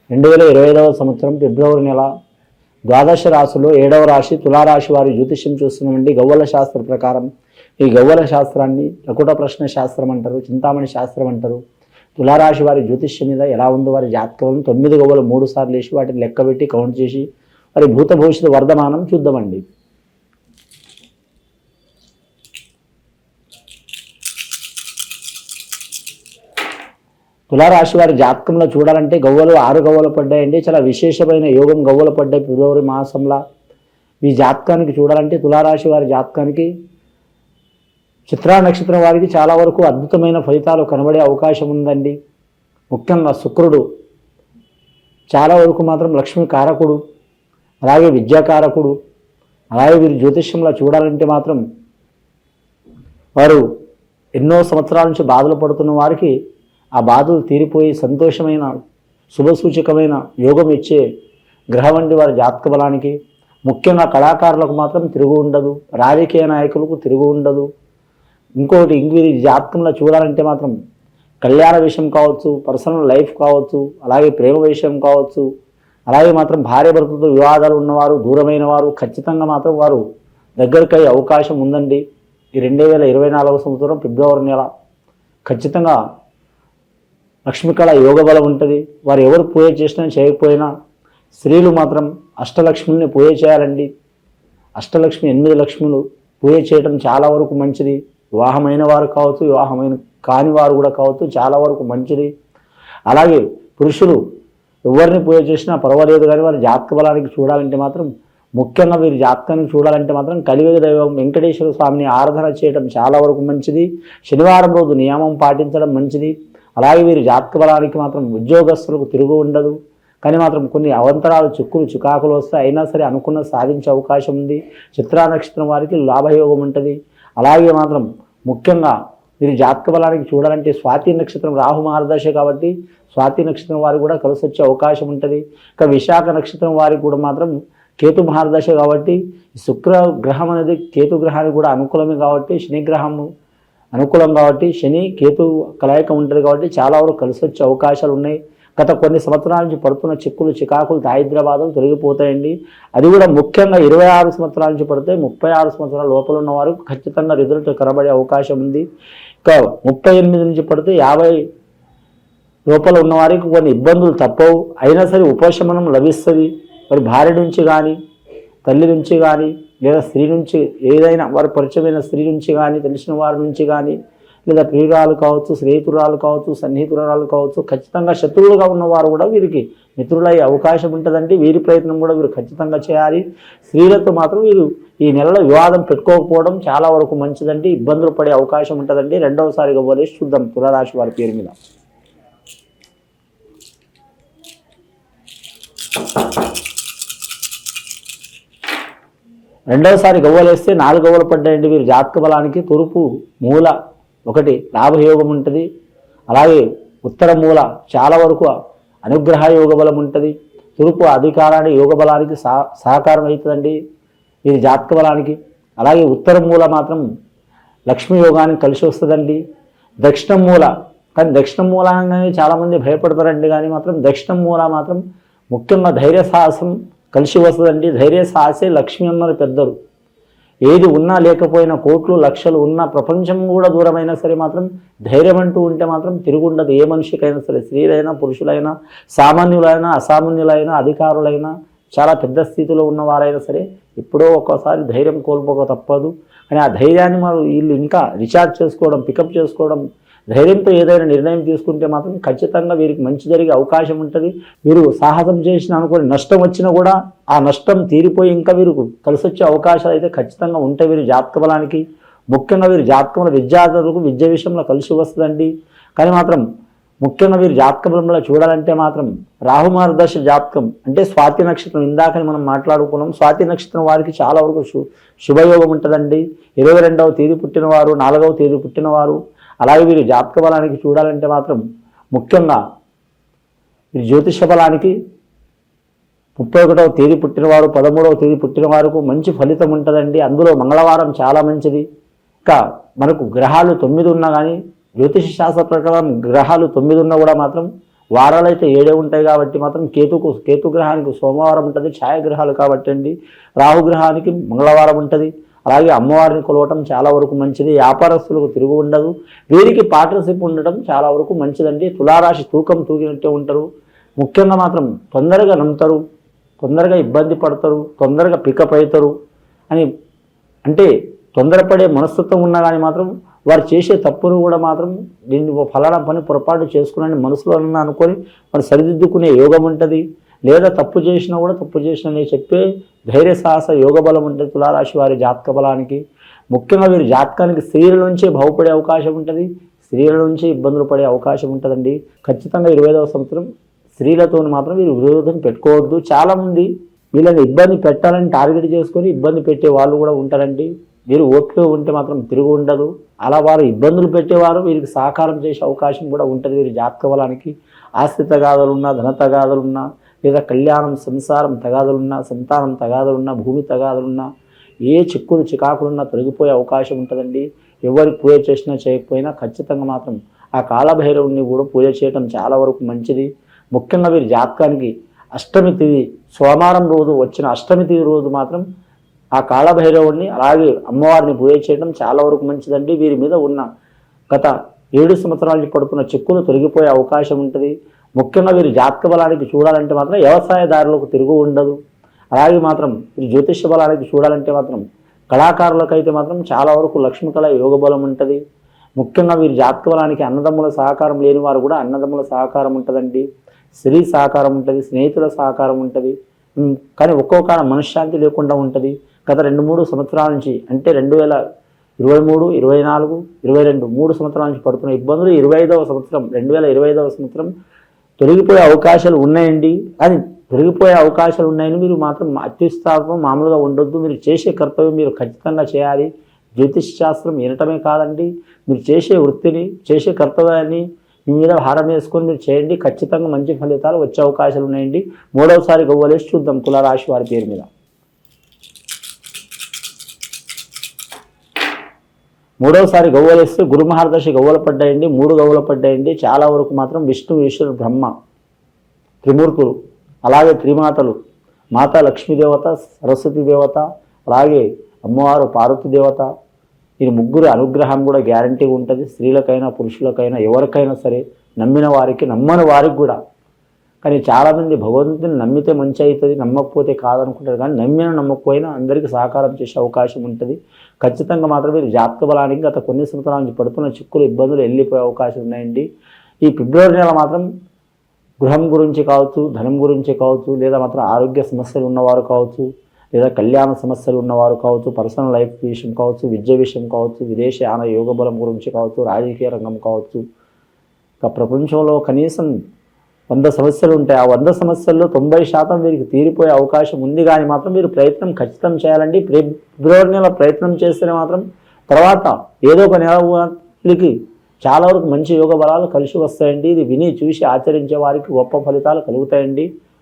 2025వ సంవత్సరం ఫిబ్రవరి నెల ద్వాదశ రాశుల్లో 7వ రాశి తులారాశి వారి జ్యోతిష్యం చూస్తున్నామండి. గవ్వల శాస్త్ర ప్రకారం ఈ గవ్వల శాస్త్రాన్ని లకుట ప్రశ్న శాస్త్రం అంటారు, చింతామణి శాస్త్రం అంటారు. తులారాశి వారి జ్యోతిష్యం మీద ఎలా ఉందో వారి జాతకం 9 గవ్వలు 3 సార్లు వేసి వాటిని లెక్కబెట్టి కౌంట్ చేసి వారి భూత భవిష్యత్తు వర్ధమానం చూద్దామండి. తులారాశి వారి జాతకంలో చూడాలంటే గవ్వలు 6 గవ్వలు పడ్డాయండి. చాలా విశేషమైన యోగం గవ్వలు పడ్డాయి ఫిబ్రవరి మాసంలో. ఈ జాతకానికి చూడాలంటే తులారాశి వారి జాతకానికి చిత్రా నక్షత్రం వారికి చాలా వరకు అద్భుతమైన ఫలితాలు కనబడే అవకాశం ఉందండి. ముఖ్యంగా శుక్రుడు చాలా వరకు మాత్రం లక్ష్మీ కారకుడు, అలాగే విద్యాకారకుడు. అలాగే వీరి జ్యోతిష్యంలో చూడాలంటే మాత్రం వారు ఎన్నో సంవత్సరాల నుంచి బాధలు పడుతున్న వారికి ఆ బాధలు తీరిపోయి సంతోషమైన శుభసూచకమైన యోగం ఇచ్చే గ్రహం వంటి వారి జాతక బలానికి. ముఖ్యంగా కళాకారులకు మాత్రం తిరుగు ఉండదు, రాజకీయ నాయకులకు తిరుగు ఉండదు. ఇంకోటి వీరి జాతకంలో చూడాలంటే మాత్రం కళ్యాణ విషయం కావచ్చు, పర్సనల్ లైఫ్ కావచ్చు, అలాగే ప్రేమ విషయం కావచ్చు, అలాగే మాత్రం భార్య భర్తలతో వివాదాలు ఉన్నవారు, దూరమైన వారు ఖచ్చితంగా మాత్రం వారు దగ్గరికి అయ్యే అవకాశం ఉందండి. ఈ 2024వ సంవత్సరం ఫిబ్రవరి నెల ఖచ్చితంగా లక్ష్మీకళ యోగ బలం ఉంటుంది. వారు ఎవరు పూజ చేసినా చేయకపోయినా స్త్రీలు మాత్రం అష్టలక్ష్మిని పూజ చేయాలండి. అష్టలక్ష్మి 8 లక్ష్ములు పూజ చేయడం చాలా వరకు మంచిది. వివాహమైన వారు కావచ్చు, వివాహమైన కాని వారు కూడా కావచ్చు, చాలా వరకు మంచిది. అలాగే పురుషులు ఎవరిని పూజ చేసినా పర్వాలేదు, కానీ వారి జాతక బలానికి చూడాలంటే మాత్రం ముఖ్యంగా వీరి జాతకానికి చూడాలంటే మాత్రం కలియుగ దైవం వెంకటేశ్వర స్వామిని ఆరాధన చేయడం చాలా వరకు మంచిది. శనివారం రోజు నియమం పాటించడం మంచిది. అలాగే వీరి జాతక బలానికి మాత్రం ఉద్యోగస్తులకు తిరుగు ఉండదు, కానీ మాత్రం కొన్ని అవంతరాలు చిక్కులు చికాకులు వస్తాయి. అయినా సరే అనుకున్న సాధించే అవకాశం ఉంది. చిత్రా నక్షత్రం వారికి లాభయోగం ఉంటుంది. అలాగే మాత్రం ముఖ్యంగా వీరి జాతక బలానికి చూడాలంటే స్వాతి నక్షత్రం రాహు మహర్దశ కాబట్టి స్వాతి నక్షత్రం వారికి కూడా కలిసి వచ్చే అవకాశం ఉంటుంది. ఇక విశాఖ నక్షత్రం వారికి కూడా మాత్రం కేతు మహర్దశ కాబట్టి శుక్ర గ్రహం అనేది కేతు గ్రహానికి కూడా అనుకూలమే కాబట్టి శని గ్రహము అనుకూలం కాబట్టి శని కేతు కలయిక ఉంటుంది కాబట్టి చాలా వరకు కలిసి వచ్చే అవకాశాలు ఉన్నాయి. గత కొన్ని సంవత్సరాల నుంచి పడుతున్న చిక్కులు చికాకులు దారిద్ర్యబాధలు తొలగిపోతాయండి. అది కూడా ముఖ్యంగా 26 సంవత్సరాల నుంచి పడితే 36 సంవత్సరాల లోపల ఉన్న వారు ఖచ్చితంగా రిజల్ట్ కనబడే అవకాశం ఉంది. ఇక 38 నుంచి పడితే 50 లోపల ఉన్న వారికి కొన్ని ఇబ్బందులు తప్పవు. అయినా సరే ఉపశమనం లభిస్తుంది. మరి భార్య నుంచి కానీ, తల్లి నుంచి కానీ, లేదా స్త్రీ నుంచి ఏదైనా వారి పరిచయమైన స్త్రీ నుంచి కానీ, తెలిసిన వారి నుంచి కానీ, లేదా ప్రియురాలు కావచ్చు, స్నేహితురాలు కావచ్చు, సన్నిహితురాలు కావచ్చు, ఖచ్చితంగా శత్రువులుగా ఉన్నవారు కూడా వీరికి మిత్రులయ్యే అవకాశం ఉంటుందండి. వీరి ప్రయత్నం కూడా వీరు ఖచ్చితంగా చేయాలి. స్త్రీలతో మాత్రం వీరు ఈ నెలలో వివాదం పెట్టుకోకపోవడం చాలా వరకు మంచిదండి. ఇబ్బందులు పడే అవకాశం ఉంటుందండి. రెండవసారిగా వదిలేసి చూద్దాం తులారాశి వారి పేరు మీద. రెండవసారి గవ్వలేస్తే 4 గవ్వలు పడ్డాయండి. వీరు జాతక బలానికి తూర్పు మూల 1 లాభయోగం ఉంటుంది. అలాగే ఉత్తర మూల చాలా వరకు అనుగ్రహ యోగ బలం ఉంటుంది. తూర్పు అధికారాన్ని యోగ బలానికి సహకారం అవుతుందండి వీరి జాతక బలానికి. అలాగే ఉత్తర మూల మాత్రం లక్ష్మీ యోగానికి కలిసి వస్తుందండి. దక్షిణ మూల, కానీ దక్షిణ మూలాన్ని చాలామంది భయపడతారండి, కానీ మాత్రం దక్షిణ మూల మాత్రం ముఖ్యంగా ధైర్య సాహసం కలిసి వస్తుందండి. ధైర్య సాహసే లక్ష్మి అన్నారు పెద్దలు. ఏది ఉన్నా లేకపోయినా, కోట్లు లక్షలు ఉన్నా, ప్రపంచం కూడా దూరమైనా సరే మాత్రం ధైర్యం అంటూ ఉంటే మాత్రం తిరుగుండదు. ఏ మనిషికైనా సరే, స్త్రీలైనా పురుషులైనా, సామాన్యులైనా అసామాన్యులైనా, అధికారులైనా, చాలా పెద్ద స్థితిలో ఉన్నవారైనా సరే ఎప్పుడో ఒక్కోసారి ధైర్యం కోల్పోక తప్పదు. కానీ ఆ ధైర్యాన్ని మనం వీళ్ళు ఇంకా రీఛార్జ్ చేసుకోవడం, పికప్ చేసుకోవడం, ధైర్యంతో ఏదైనా నిర్ణయం తీసుకుంటే మాత్రం ఖచ్చితంగా వీరికి మంచి జరిగే అవకాశం ఉంటుంది. వీరు సాహసం చేసిన అనుకోని నష్టం వచ్చినా కూడా ఆ నష్టం తీరిపోయి ఇంకా వీరు కలిసి వచ్చే అవకాశాలు అయితే ఖచ్చితంగా ఉంటాయి వీరి జాతక బలానికి. ముఖ్యంగా వీరి జాతకంలో విద్యార్థులకు విద్య విషయంలో కలిసి వస్తుందండి. కానీ మాత్రం ముఖ్యంగా వీరి జాతక బలంలో చూడాలంటే మాత్రం రాహుమార్గదర్శ జాతకం అంటే స్వాతి నక్షత్రం. ఇందాకని మనం మాట్లాడుకున్నాం. స్వాతి నక్షత్రం వారికి చాలా వరకు శుభయోగం ఉంటుందండి. 22వ తేదీ పుట్టినవారు, 4వ తేదీ పుట్టినవారు. అలాగే వీరి జాతక బలానికి చూడాలంటే మాత్రం ముఖ్యంగా వీరి జ్యోతిష బలానికి 31వ తేదీ పుట్టినవారు, 13వ తేదీ పుట్టిన వారికి మంచి ఫలితం ఉంటుందండి. అందులో మంగళవారం చాలా మంచిది. ఇంకా మనకు గ్రహాలు 9 ఉన్నా కానీ జ్యోతిష శాస్త్ర ప్రకారం గ్రహాలు 9 ఉన్నా కూడా మాత్రం వారాలు అయితే 7 ఉంటాయి కాబట్టి మాత్రం కేతుగ్రహానికి సోమవారం ఉంటుంది, ఛాయాగ్రహాలు కాబట్టి అండి. రాహుగ్రహానికి మంగళవారం ఉంటుంది. అలాగే అమ్మవారిని కొలవటం చాలా వరకు మంచిది. వ్యాపారస్తులకు తిరుగు ఉండదు. వీరికి పార్ట్నర్షిప్ ఉండటం చాలా వరకు మంచిదండి. తులారాశి తూకం తూగినట్టే ఉంటారు. ముఖ్యంగా మాత్రం తొందరగా నమ్ముతారు, తొందరగా ఇబ్బంది పడతారు, తొందరగా పికప్ అవుతారు అని అంటే తొందరపడే మనస్తత్వం ఉన్నా కానీ మాత్రం వారు చేసే తప్పును కూడా మాత్రం దీన్ని ఫలానా పని పొరపాటు చేసుకుని మనసులో అనుకొని మరి సరిదిద్దుకునే యోగం ఉంటుంది. లేదా తప్పు చేసినా కూడా తప్పు చేసినని చెప్పే ధైర్య సాహస యోగ బలం ఉంటుంది తులారాశి వారి జాతక బలానికి. ముఖ్యంగా వీరి జాతకానికి స్త్రీల నుంచే బాగుపడే అవకాశం ఉంటుంది, స్త్రీల నుంచే ఇబ్బందులు పడే అవకాశం ఉంటుందండి. ఖచ్చితంగా 25వ సంవత్సరం స్త్రీలతో మాత్రం వీరు విరోధం పెట్టుకోవద్దు. చాలామంది వీళ్ళని ఇబ్బంది పెట్టాలని టార్గెట్ చేసుకొని ఇబ్బంది పెట్టే వాళ్ళు కూడా ఉంటారండి. వీరు ఓపిక ఉంటే మాత్రం తిరుగు ఉండదు. అలా వారు ఇబ్బందులు పెట్టేవారు వీరికి సహకారం చేసే అవకాశం కూడా ఉంటుంది. వీరి జాతక బలానికి ఆస్తి తగాదలున్నా, ధన తగాదలున్నా, లేదా కళ్యాణం సంసారం తగాదలున్నా, సంతానం తగాదలున్నా, భూమి తగాదలున్నా, ఏ చిక్కులు చికాకులున్నా తొలగిపోయే అవకాశం ఉంటుందండి. ఎవరికి పూజ చేసినా చేయకపోయినా ఖచ్చితంగా మాత్రం ఆ కాలభైరవుని కూడా పూజ చేయడం చాలా వరకు మంచిది. ముఖ్యంగా వీరి జాతకానికి అష్టమి తిథి సోమవారం రోజు వచ్చిన అష్టమి తిథి రోజు మాత్రం ఆ కాలభైరవుడిని అలాగే అమ్మవారిని పూజ చేయడం చాలా వరకు మంచిదండి. వీరి మీద ఉన్న గత 7 సంవత్సరాల నుంచి పడుతున్న చిక్కులు తొలగిపోయే అవకాశం ఉంటుంది. ముఖ్యంగా వీరి జాతక బలానికి చూడాలంటే మాత్రం వ్యవసాయదారులకు తిరుగు ఉండదు. అలాగే మాత్రం వీరి జ్యోతిష్య బలానికి చూడాలంటే మాత్రం కళాకారులకైతే మాత్రం చాలా వరకు లక్ష్మీ కళ యోగ బలం ఉంటుంది. ముఖ్యంగా వీరి జాతక బలానికి అన్నదమ్ముల సహకారం లేని వారు కూడా అన్నదమ్ముల సహకారం ఉంటుందండి. స్త్రీ సహకారం ఉంటుంది, స్నేహితుల సహకారం ఉంటుంది. కానీ ఒక్కొక్క మనశ్శాంతి లేకుండా ఉంటుంది. గత 2-3 సంవత్సరాల నుంచి అంటే 2023, 24, 22 3 సంవత్సరాల నుంచి పడుతున్న ఇబ్బందులు 2025వ సంవత్సరం తొలగిపోయే అవకాశాలు ఉన్నాయండి. అది తొలగిపోయే అవకాశాలు ఉన్నాయని మీరు మాత్రం అత్యుత్సాహం మామూలుగా ఉండొద్దు. మీరు చేసే కర్తవ్యం మీరు ఖచ్చితంగా చేయాలి. జ్యోతిష్ శాస్త్రం వినటమే కాదండి, మీరు చేసే వృత్తిని చేసే కర్తవ్యాన్ని మీ మీద హారం వేసుకొని మీరు చేయండి. ఖచ్చితంగా మంచి ఫలితాలు వచ్చే అవకాశాలు ఉన్నాయండి. 3వసారి గవ్వలేసి చూద్దాం తులారాశి వారి పేరు మీద. 3వసారి గవ్వలేస్తే గురు మహర్దశి గవ్వలు పడ్డాయండి. 3 గవ్వలు పడ్డాయండి. చాలా వరకు మాత్రం విష్ణు, ఈశ్వరుడు, బ్రహ్మ త్రిమూర్తులు, అలాగే త్రిమాతలు, మాతా లక్ష్మీదేవత, సరస్వతి దేవత, అలాగే అమ్మవారు పార్వతీ దేవత, ఈ ముగ్గురు అనుగ్రహం కూడా గ్యారంటీగా ఉంటుంది. స్త్రీలకైనా పురుషులకైనా ఎవరికైనా సరే, నమ్మిన వారికి నమ్మని వారికి కూడా. కానీ చాలామంది భగవంతుని నమ్మితే మంచి అవుతుంది, నమ్మకపోతే కాదనుకుంటారు. కానీ నమ్మకపోయినా అందరికీ సహకారం చేసే అవకాశం ఉంటుంది. ఖచ్చితంగా మాత్రం మీరు జాతక బలానికి గత కొన్ని సంవత్సరాల నుంచి పడుతున్న చిక్కులు ఇబ్బందులు వెళ్ళిపోయే అవకాశం ఉన్నాయండి. ఈ ఫిబ్రవరి నెల మాత్రం గృహం గురించి కావచ్చు, ధనం గురించి కావచ్చు, లేదా మాత్రం ఆరోగ్య సమస్యలు ఉన్నవారు కావచ్చు, లేదా కళ్యాణ సమస్యలు ఉన్నవారు కావచ్చు, పర్సనల్ లైఫ్ విషయం కావచ్చు, విద్య విషయం కావచ్చు, విదేశయాన యోగ బలం గురించి కావచ్చు, రాజకీయ రంగం కావచ్చు. ఇక ప్రపంచంలో కనీసం 100 సమస్యలు ఉంటాయి. ఆ 100 సమస్యల్లో 90% వీరికి తీరిపోయే అవకాశం ఉంది. కానీ మాత్రం మీరు ప్రయత్నం ఖచ్చితం చేయాలండి. ఫిబ్రవరి నెల ప్రయత్నం చేస్తేనే మాత్రం తర్వాత ఏదో ఒక నెలకి చాలా వరకు మంచి యోగ బలాలు కలిసి వస్తాయండి. ఇది విని చూసి ఆచరించే వారికి గొప్ప ఫలితాలు కలుగుతాయండి.